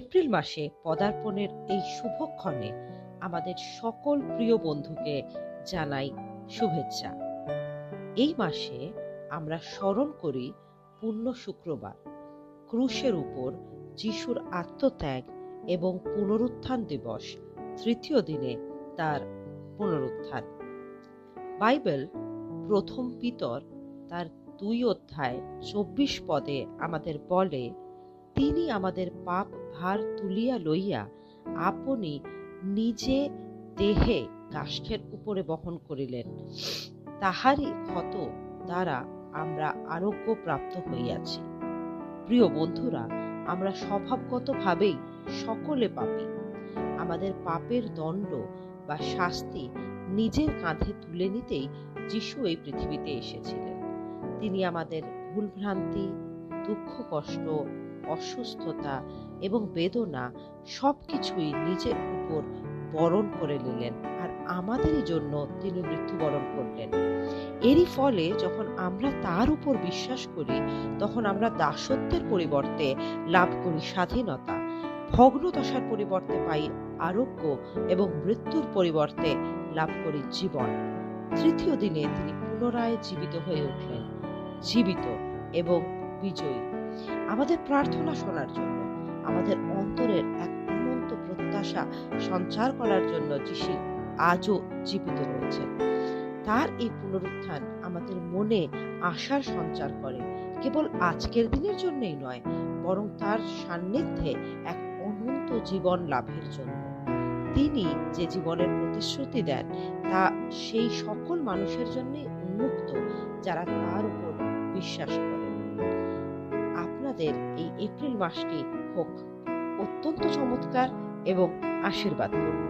April মাসে পদার্পণের এই শুভক্ষণে আমাদের সকল প্রিয় বন্ধুকে জানাই শুভেচ্ছা। এই মাসে আমরা স্মরণ করি পুণ্য শুক্রবার, ক্রুশের উপর যিশুর আত্মত্যাগ এবং পুনরুত্থান দিবস, তৃতীয় দিনে তার পুনরুত্থান। বাইবেল প্রথম পিতর তার 2 অধ্যায় 24 পদে আমাদের বলে, তিনি আমাদের পাপ ভার তুলিয়া লইয়া আপনি নিজে দেহে কাষ্ঠের উপরে বহন করিলেন, তাহারই ক্ষত দ্বারা আমরা আরোগ্য প্রাপ্ত হইয়াছি। প্রিয় বন্ধুরা, আমরা স্বভাবগতভাবেই সকলে পাপী। আমাদের পাপের দণ্ড বা শাস্তি নিজের কাঁধে তুলে নিতেই যিশু এই পৃথিবীতে এসেছিলেন। তিনি আমাদের ভুলভ্রান্তি, দুঃখ, কষ্ট, অসুস্থতা এবং বেদনা সবকিছুই নিজের উপর বরণ করে নিলেন, আর আমাদেরই জন্য তিনি মৃত্যুবরণ করলেন। এরই ফলে যখন আমরা তার উপর বিশ্বাস করি, তখন আমরা দাসত্বের পরিবর্তে লাভ করি স্বাধীনতা, ভগ্নদশার পরিবর্তে পাই আরোগ্য এবং মৃত্যুর পরিবর্তে লাভ করি জীবন। তৃতীয় দিনে তিনি পুনরায় জীবিত হয়ে উঠলেন, জীবিত এবং বিজয়ী। আমাদের প্রার্থনা শোনার জন্য, আমাদের অন্তরের এক অনন্ত প্রত্যাশা সঞ্চার করার জন্য যিশু আজও জীবিত রয়েছেন। তার এই পুনরুত্থান আমাদের মনে আশার সঞ্চার করে, কেবল আজকের দিনের জন্যই নয়, বরং তার সান্নিধ্যে এক অনন্ত জীবন লাভের জন্য। তিনি যে জীবনের প্রতিশ্রুতি দেন তা সেই সকল মানুষের জন্যই উন্মুক্ত যারা তার উপর বিশ্বাস করেন। আপনাদের এই এপ্রিল মাসটি হোক অত্যন্ত চমৎকার এবং আশীর্বাদপূর্ণ।